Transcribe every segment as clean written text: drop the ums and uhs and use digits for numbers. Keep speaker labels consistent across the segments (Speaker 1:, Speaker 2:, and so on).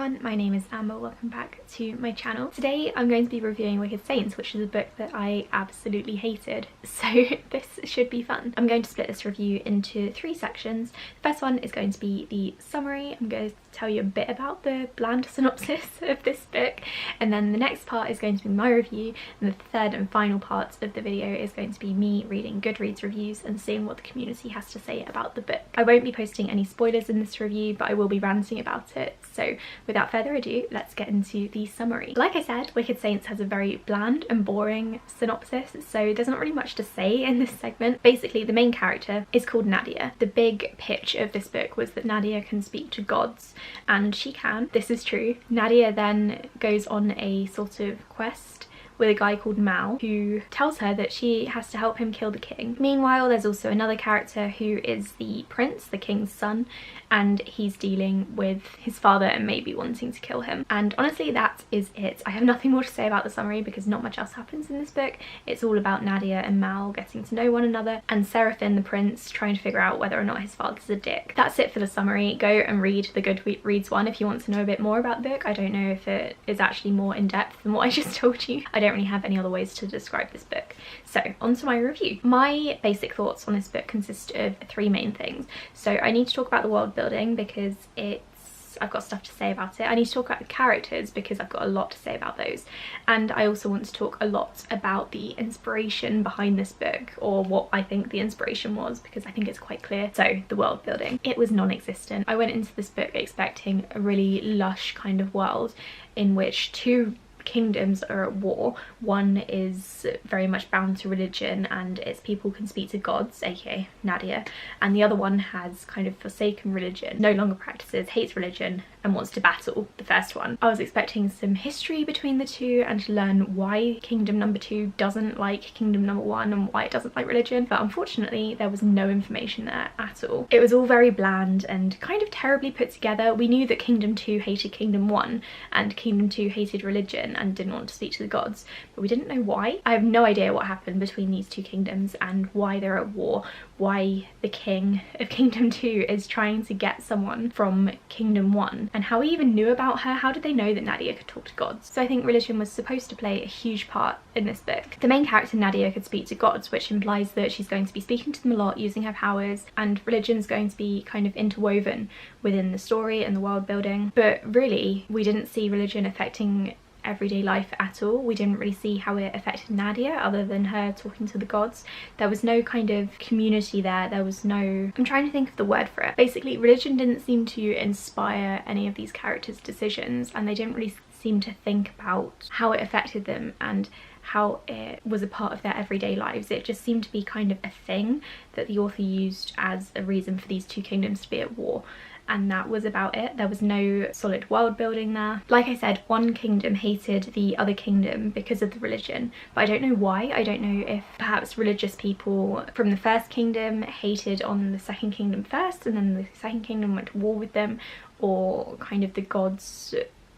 Speaker 1: everyone, my name is Amber, welcome back to my channel. Today I'm going to be reviewing Wicked Saints, which is a book that I absolutely hated, so this should be fun. I'm going to split this review into three sections. The first one is going to be the summary. I'm going to tell you a bit about the bland synopsis of this book, and then the next part is going to be my review, and the third and final part of the video is going to be me reading Goodreads reviews and seeing what the community has to say about the book. I won't be posting any spoilers in this review, but I will be ranting about it. So without further ado, let's get into the summary. Like I said, Wicked Saints has a very bland and boring synopsis, so there's not really much to say in this segment. Basically, the main character is called Nadia. The big pitch of this book was that Nadia can speak to gods, and she can. This is true. Nadia then goes on a sort of quest with a guy called Mal, who tells her that she has to help him kill the king. Meanwhile, there's also another character who is the prince, the king's son, and he's dealing with his father and maybe wanting to kill him. And honestly, that is it. I have nothing more to say about the summary because not much else happens in this book. It's all about Nadia and Mal getting to know one another, and Seraphim, the prince, trying to figure out whether or not his father's a dick. That's it for the summary. Go and read the Goodreads one if you want to know a bit more about the book. I don't know if it is actually more in depth than what I just told you. I don't really have any other ways to describe this book. So on to my review. My basic thoughts on this book consist of three main things. So I need to talk about the world building because I've got stuff to say about it. I need to talk about the characters because I've got a lot to say about those. And I also want to talk a lot about the inspiration behind this book, or what I think the inspiration was, because I think it's quite clear. So the world building. It was non-existent. I went into this book expecting a really lush kind of world in which two kingdoms are at war. One is very much bound to religion and its people can speak to gods, aka Nadia, and the other one has kind of forsaken religion, no longer practices, hates religion, and wants to battle the first one. I was expecting some history between the two and to learn why kingdom number 2 doesn't like kingdom number 1 and why it doesn't like religion, but unfortunately there was no information there at all. It was all very bland and kind of terribly put together. We knew that kingdom 2 hated kingdom 1 and kingdom 2 hated religion and didn't want to speak to the gods, but we didn't know why. I have no idea what happened between these two kingdoms and why they're at war, why the king of kingdom 2 is trying to get someone from kingdom 1, and how he even knew about her. How did they know that Nadia could talk to gods? So I think religion was supposed to play a huge part in this book. The main character Nadia could speak to gods, which implies that she's going to be speaking to them a lot, using her powers, and religion's going to be kind of interwoven within the story and the world building. But really, we didn't see religion affecting everyday life at all. We didn't really see how it affected Nadia other than her talking to the gods. There was no kind of community there. There was no, I'm trying to think of the word for it. Basically, religion didn't seem to inspire any of these characters' decisions, and they didn't really seem to think about how it affected them and how it was a part of their everyday lives. It just seemed to be kind of a thing that the author used as a reason for these two kingdoms to be at war, and that was about it. There was no solid world building there. Like I said, one kingdom hated the other kingdom because of the religion, but I don't know why. I don't know if perhaps religious people from the first kingdom hated on the second kingdom first and then the second kingdom went to war with them, or kind of the gods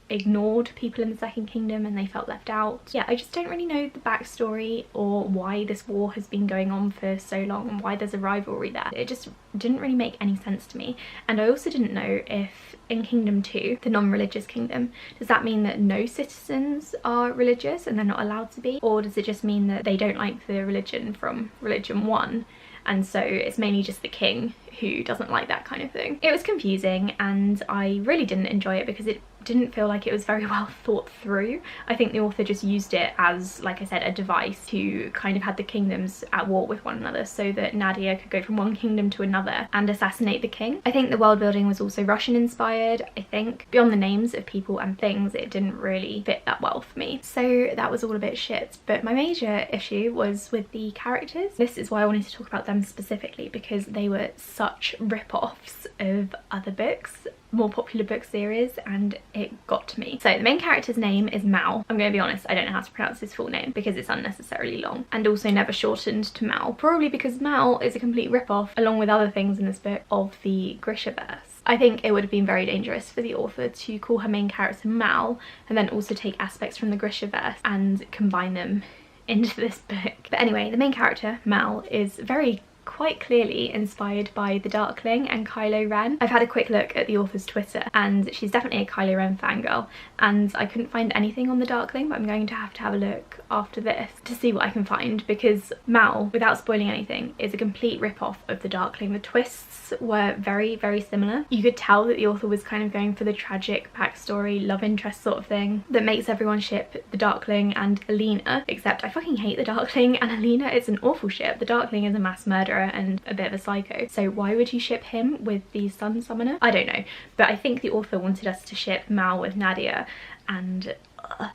Speaker 1: ignored people in the second kingdom and they felt left out. Yeah, I just don't really know the backstory or why this war has been going on for so long and why there's a rivalry there. It just didn't really make any sense to me. And I also didn't know if in kingdom 2, the non-religious kingdom, does that mean that no citizens are religious and they're not allowed to be, or does it just mean that they don't like the religion from religion 1 and so it's mainly just the king who doesn't like that kind of thing? It was confusing and I really didn't enjoy it because it didn't feel like it was very well thought through. I think the author just used it as, like I said, a device to kind of have the kingdoms at war with one another so that Nadia could go from one kingdom to another and assassinate the king. I think the world building was also Russian inspired. I think beyond the names of people and things, it didn't really fit that well for me. So that was all a bit shit. But my major issue was with the characters. This is why I wanted to talk about them specifically, because they were such rip-offs of other books, more popular book series, and it got to me. So the main character's name is Mal. I'm going to be honest, I don't know how to pronounce his full name because it's unnecessarily long, and also never shortened to Mal, probably because Mal is a complete rip-off, along with other things in this book, of the Grisha verse. I think it would have been very dangerous for the author to call her main character Mal and then also take aspects from the Grisha verse and combine them into this book. But anyway, the main character, Mal, is very quite clearly inspired by the Darkling and Kylo Ren. I've had a quick look at the author's Twitter and she's definitely a Kylo Ren fangirl, and I couldn't find anything on the Darkling, but I'm going to have a look after this to see what I can find, because Mal, without spoiling anything, is a complete rip-off of the Darkling. The twists were very, very similar. You could tell that the author was kind of going for the tragic backstory, love interest sort of thing that makes everyone ship the Darkling and Alina, except I fucking hate the Darkling and Alina. It's an awful ship. The Darkling is a mass murderer and a bit of a psycho, so why would you ship him with the Sun Summoner? I don't know, but I think the author wanted us to ship Mal with Nadia, and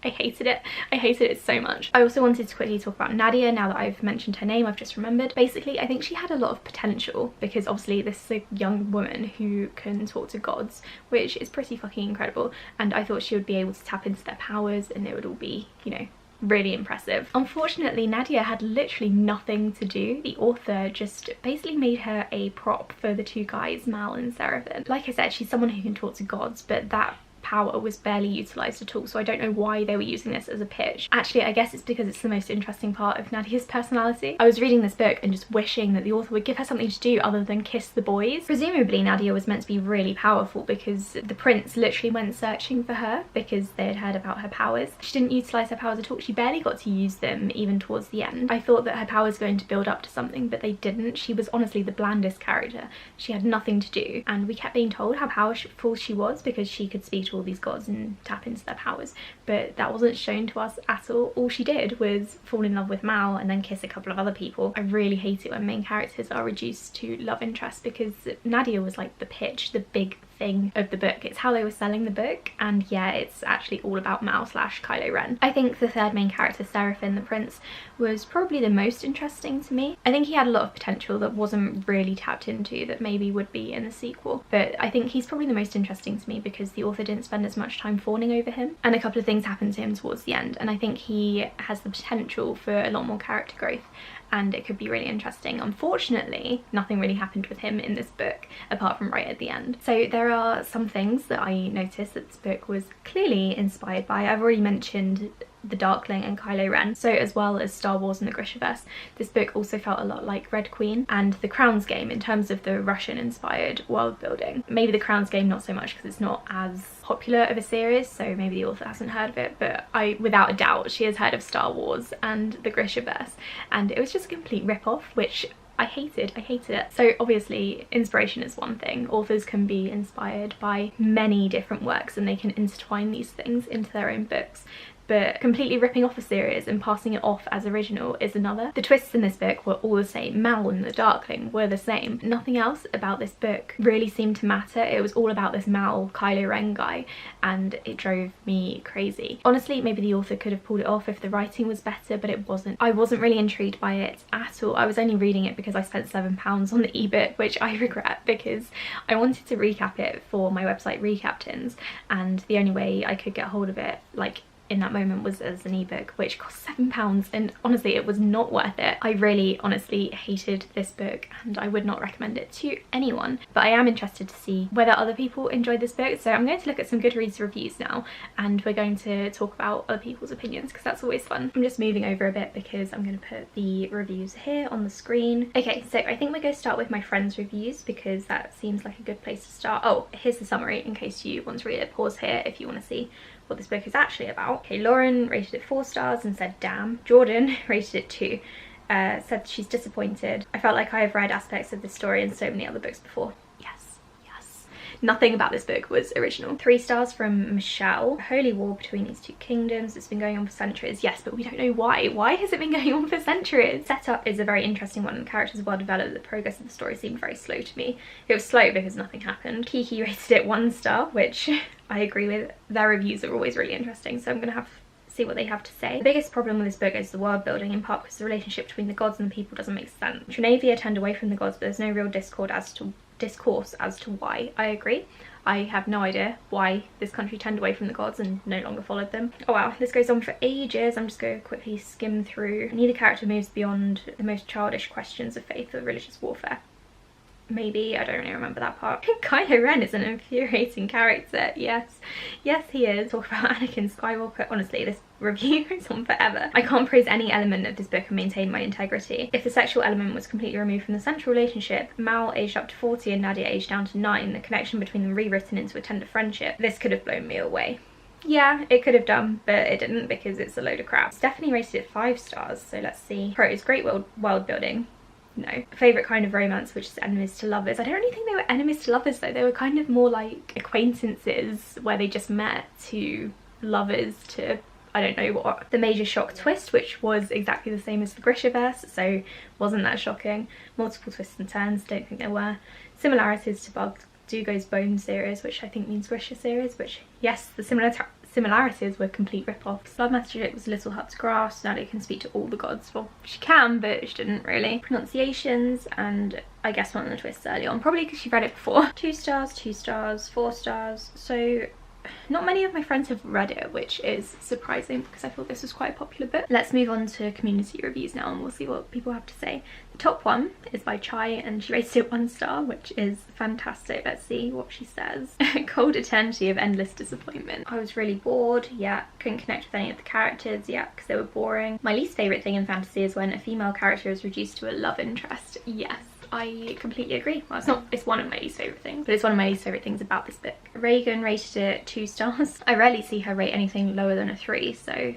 Speaker 1: I hated it. I hated it so much. I also wanted to quickly talk about Nadia now that I've mentioned her name. I've just remembered. Basically, I think she had a lot of potential, because obviously this is a young woman who can talk to gods, which is pretty fucking incredible, and I thought she would be able to tap into their powers and it would all be, you know, really impressive. Unfortunately, Nadia had literally nothing to do. The author just basically made her a prop for the two guys, Mal and Seraphim. Like I said, she's someone who can talk to gods, but that power was barely utilised at all, so I don't know why they were using this as a pitch. Actually, I guess it's because it's the most interesting part of Nadia's personality. I was reading this book and just wishing that the author would give her something to do other than kiss the boys. Presumably Nadia was meant to be really powerful because the prince literally went searching for her because they had heard about her powers. She didn't utilise her powers at all. She barely got to use them even towards the end. I thought that her powers were going to build up to something, but they didn't. She was honestly the blandest character. She had nothing to do, and we kept being told how powerful she was because she could speak to all these gods and tap into their powers, but that wasn't shown to us at all. All she did was fall in love with Mal and then kiss a couple of other people. I really hate it when main characters are reduced to love interest, because Nadia was like the pitch, the big thing of the book. It's how they were selling the book, and yeah, it's actually all about Mal / Kylo Ren. I think the third main character, Seraphim the prince, was probably the most interesting to me. I think he had a lot of potential that wasn't really tapped into, that maybe would be in the sequel, but I think he's probably the most interesting to me because the author didn't spend as much time fawning over him, and a couple of things happened to him towards the end, and I think he has the potential for a lot more character growth, and it could be really interesting. Unfortunately, nothing really happened with him in this book apart from right at the end. So there are some things that I noticed that this book was clearly inspired by. I've already mentioned the Darkling and Kylo Ren, so as well as Star Wars and the Grishaverse, this book also felt a lot like Red Queen and The Crown's Game in terms of the Russian inspired world building. Maybe The Crown's Game not so much because it's not as popular of a series, so maybe the author hasn't heard of it, but without a doubt she has heard of Star Wars and the Grishaverse, and it was just a complete rip-off, which I hated it. So obviously inspiration is one thing. Authors can be inspired by many different works and they can intertwine these things into their own books, but completely ripping off a series and passing it off as original is another. The twists in this book were all the same. Mal and the Darkling were the same. Nothing else about this book really seemed to matter. It was all about this Mal Kylo Ren guy, and it drove me crazy. Honestly, maybe the author could have pulled it off if the writing was better, but it wasn't. I wasn't really intrigued by it at all. I was only reading it because I spent £7 on the ebook, which I regret because I wanted to recap it for my website Recaptins, and the only way I could get hold of it, like, in that moment was as an ebook, which cost £7, and honestly it was not worth it. I really honestly hated this book and I would not recommend it to anyone, but I am interested to see whether other people enjoyed this book, so I'm going to look at some Goodreads reviews now and we're going to talk about other people's opinions because that's always fun. I'm just moving over a bit because I'm going to put the reviews here on the screen. Okay, so I think we're going to start with my friends' reviews because that seems like a good place to start. Oh, here's the summary in case you want to read it. Pause here if you want to see what this book is actually about. Okay, Lauren rated it 4 stars and said damn. Jordan rated it 2, said she's disappointed. I felt like I have read aspects of this story in so many other books before. Yes, yes. Nothing about this book was original. 3 stars from Michelle. A holy war between these two kingdoms. It's been going on for centuries. Yes, but we don't know why. Why has it been going on for centuries? Setup is a very interesting one. The characters are well developed. The progress of the story seemed very slow to me. It was slow because nothing happened. Kiki rated it 1 star, which I agree with. Their reviews are always really interesting, so I'm gonna have to see what they have to say. The biggest problem with this book is the world building, in part because the relationship between the gods and the people doesn't make sense. Trinavia turned away from the gods, but there's no real discourse as to why. I agree. I have no idea why this country turned away from the gods and no longer followed them. Oh wow, this goes on for ages. I'm just going to quickly skim through. Neither character moves beyond the most childish questions of faith or religious warfare. maybe, I don't really remember that part. Kylo Ren is an infuriating character. Yes he is. Talk about Anakin Skywalker. Honestly, this review goes on forever. I can't praise any element of this book and maintain my integrity. If the sexual element was completely removed from the central relationship, Mal aged up to 40 and Nadia aged down to 9, the connection between them rewritten into a tender friendship, this could have blown me away. Yeah, it could have done, but it didn't because it's a load of crap. Stephanie rated it 5 stars, so let's see. Pros, great world building. No. Favourite kind of romance, which is enemies to lovers. I don't really think they were enemies to lovers though. They were kind of more like acquaintances where they just met, to lovers to I don't know what. The major shock twist, which was exactly the same as the Grisha verse, so wasn't that shocking. Multiple twists and turns, don't think there were. Similarities to Bardugo's Bone series, which I think means Grisha series, which yes, the similarities were complete rip-offs. Love Magic was Little Hut to Grass. Nadia can speak to all the gods. Well, she can, but she didn't really. Pronunciations, and I guess one of the twists early on, probably because she read it before. 2 stars, 2 stars, 4 stars. So not many of my friends have read it, which is surprising because I thought this was quite a popular book. Let's move on to community reviews now and we'll see what people have to say. The top one is by Chai and she rated it 1 star, which is fantastic. Let's see what she says. Cold eternity of endless disappointment. I was really bored, yeah. Couldn't connect with any of the characters, yeah, because they were boring. My least favourite thing in fantasy is when a female character is reduced to a love interest. Yes, I completely agree. Well, it's one of my least favourite things, but it's one of my least favourite things about this book. Reagan rated it 2 stars. I rarely see her rate anything lower than a 3, so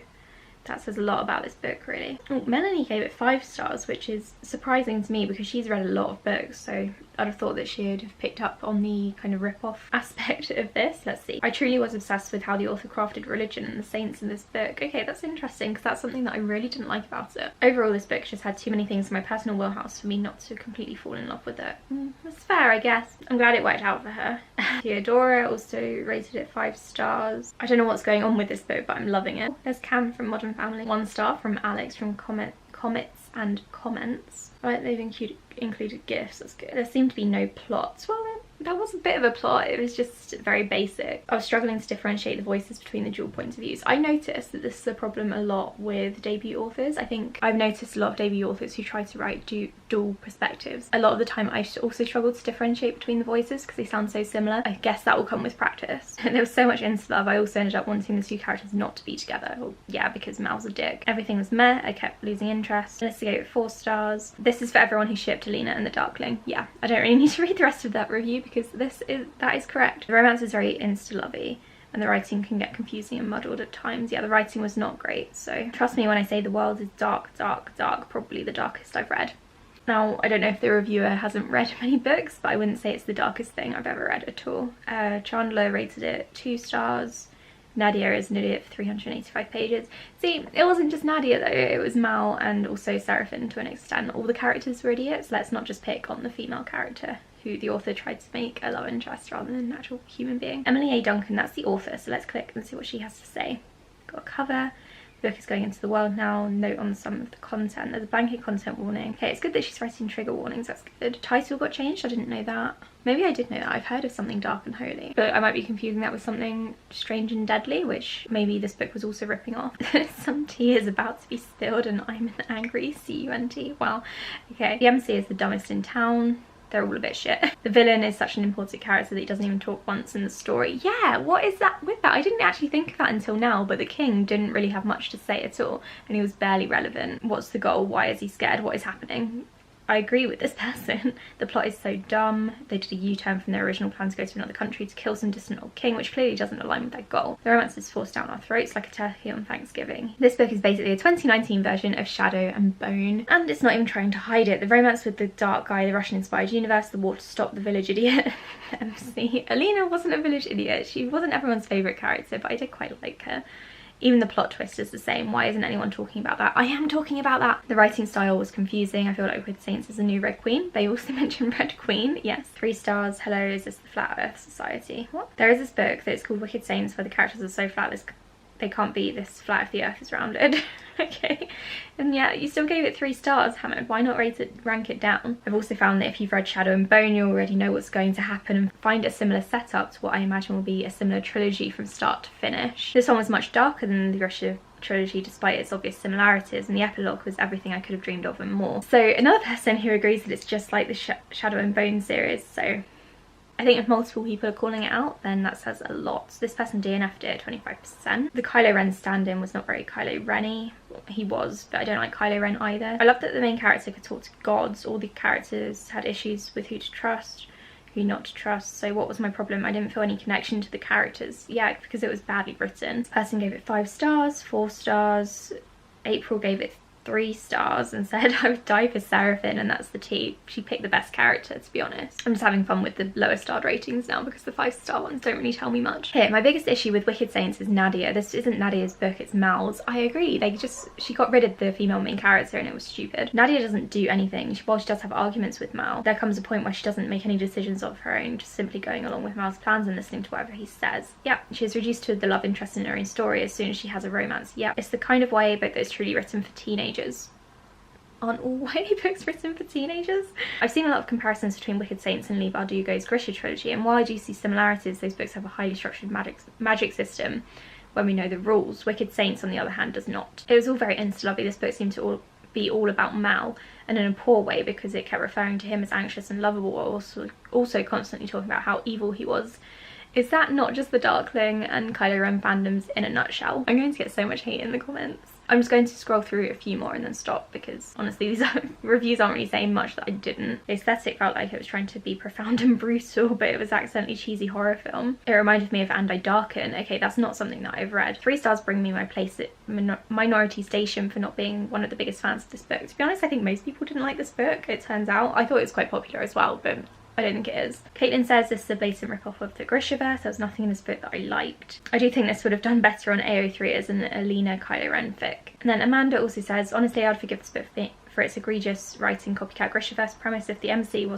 Speaker 1: that says a lot about this book, really. Oh, Melanie gave it 5 stars, which is surprising to me because she's read a lot of books, so I'd have thought that she'd have picked up on the kind of rip-off aspect of this. Let's see. I truly was obsessed with how the author crafted religion and the saints in this book. Okay, that's interesting because that's something that I really didn't like about it. Overall, this book just had too many things in my personal wheelhouse for me not to completely fall in love with it. That's fair, I guess. I'm glad it worked out for her. Theodora also rated it 5 stars. I don't know what's going on with this book, but I'm loving it. There's Cam from Modern Family. 1 star from Alex from Comets and Comments. Right, they've included gifts, that's good. There seemed to be no plots. Well, that was a bit of a plot, it was just very basic. I was struggling to differentiate the voices between the dual points of views. I noticed that this is a problem a lot with debut authors. I think I've noticed a lot of debut authors who try to write dual perspectives. A lot of the time I also struggle to differentiate between the voices because they sound so similar. I guess that will come with practice. There was so much insta-love, I also ended up wanting the 2 characters not to be together. Well, yeah, because Mal's a dick. Everything was meh, I kept losing interest. Let's gave it 4 stars. This is for everyone who shipped Alina and the Darkling. Yeah, I don't really need to read the rest of that review because that is correct. The romance is very insta-lovey and the writing can get confusing and muddled at times. Yeah, the writing was not great, so trust me when I say the world is dark, dark, dark, probably the darkest I've read. Now, I don't know if the reviewer hasn't read many books, but I wouldn't say it's the darkest thing I've ever read at all. Chandler rated it 2 stars. Nadia is an idiot for 385 pages. See, it wasn't just Nadia though, it was Mal and also Seraphine to an extent. All the characters were idiots. Let's not just pick on the female character who the author tried to make a love interest rather than an actual human being. Emily A Duncan, that's the author, so let's click and see what she has to say. Got a cover. The book is going into the world now. Note on some of the content. There's a blanket content warning. Okay, it's good that she's writing trigger warnings, that's good. Title got changed, I didn't know that. Maybe I did know that, I've heard of something dark and holy. But I might be confusing that with something strange and deadly, which maybe this book was also ripping off. Some tea is about to be spilled and I'm an angry C-U-N-T. Wow, okay. The MC is the dumbest in town. They're all a bit shit. The villain is such an important character that he doesn't even talk once in the story. Yeah, what is that with that? I didn't actually think of that until now, but the king didn't really have much to say at all and he was barely relevant. What's the goal? Why is he scared? What is happening? I agree with this person. The plot is so dumb. They did a U-turn from their original plan to go to another country to kill some distant old king, which clearly doesn't align with their goal. The romance is forced down our throats like a turkey on Thanksgiving. This book is basically a 2019 version of Shadow and Bone, and it's not even trying to hide it. The romance with the dark guy, the Russian-inspired universe, the war to stop the village idiot. MC. Alina wasn't a village idiot. She wasn't everyone's favourite character, but I did quite like her. Even the plot twist is the same. Why isn't anyone talking about that? I am talking about that. The writing style was confusing. I feel like Wicked Saints is a new Red Queen. They also mentioned Red Queen. Yes. 3 stars. Hello, is this the Flat Earth Society? What? There is this book that's called Wicked Saints where the characters are so flat they can't be this flat if the earth is rounded. Okay, and yeah, you still gave it 3 stars, Hammond. Why not rank it down? I've also found that if you've read Shadow and Bone, you already know what's going to happen and find a similar setup to what I imagine will be a similar trilogy from start to finish. This one was much darker than the Grisha trilogy despite its obvious similarities, and the epilogue was everything I could have dreamed of and more. So another person who agrees that it's just like the Shadow and Bone series, so I think if multiple people are calling it out, then that says a lot. So this person DNF'd it at 25%. The Kylo Ren stand-in was not very Kylo Ren-y. He was, but I don't like Kylo Ren either. I love that the main character could talk to gods. All the characters had issues with who to trust, who not to trust. So what was my problem? I didn't feel any connection to the characters. Yeah, because it was badly written. This person gave it 5 stars, 4 stars. April gave it 3 stars and said I would die for Seraphine, and that's the tea. She picked the best character, to be honest. I'm just having fun with the lower starred ratings now because the 5-star ones don't really tell me much. Here, my biggest issue with Wicked Saints is Nadia. This isn't Nadia's book, it's Mal's. I agree, she got rid of the female main character and it was stupid. Nadia doesn't do anything. While she does have arguments with Mal, there comes a point where she doesn't make any decisions of her own, just simply going along with Mal's plans and listening to whatever he says. Yeah, she is reduced to the love interest in her own story as soon as she has a romance. Yeah, it's the kind of YA book that is truly written for teenagers. Aren't all YA books written for teenagers? I've seen a lot of comparisons between Wicked Saints and Leigh Bardugo's Grisha trilogy, and while I do see similarities, those books have a highly structured magic system when we know the rules. Wicked Saints, on the other hand, does not. It was all very insta-lovey. This book seemed to be all about Mal, and in a poor way because it kept referring to him as anxious and lovable, while also constantly talking about how evil he was. Is that not just the Darkling and Kylo Ren fandoms in a nutshell? I'm going to get so much hate in the comments. I'm just going to scroll through a few more and then stop because honestly these reviews aren't really saying much that I didn't. The aesthetic felt like it was trying to be profound and brutal, but it was accidentally cheesy horror film. It reminded me of And I Darken. Okay, that's not something that I've read. 3 stars bring me my place at Minority Station for not being one of the biggest fans of this book. To be honest, I think most people didn't like this book, it turns out. I thought it was quite popular as well, but I don't think it is. Caitlin says this is a blatant rip-off of the Grishaverse. There's nothing in this book that I liked. I do think this would have done better on AO3 as an Alina Kylo Ren fic. And then Amanda also says, honestly, I'd forgive this book for its egregious writing copycat Grishaverse premise if the MC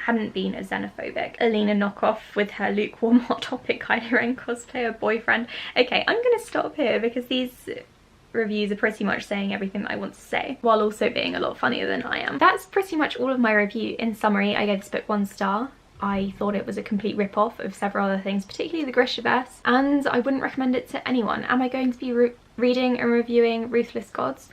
Speaker 1: hadn't been as xenophobic. Alina knockoff with her lukewarm Hot Topic Kylo Ren cosplayer boyfriend. Okay, I'm gonna stop here because these reviews are pretty much saying everything that I want to say, while also being a lot funnier than I am. That's pretty much all of my review. In summary, I gave this book 1 star. I thought it was a complete rip-off of several other things, particularly the Grishaverse, and I wouldn't recommend it to anyone. Am I going to be reading and reviewing Ruthless Gods?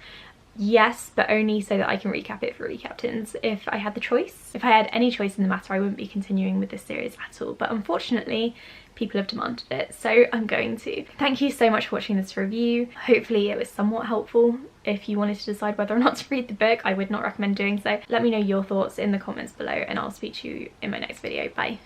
Speaker 1: Yes, but only so that I can recap it for Recaptains if I had the choice. If I had any choice in the matter, I wouldn't be continuing with this series at all, but unfortunately people have demanded it, so I'm going to. Thank you so much for watching this review. Hopefully it was somewhat helpful. If you wanted to decide whether or not to read the book, I would not recommend doing so. Let me know your thoughts in the comments below and I'll speak to you in my next video. Bye.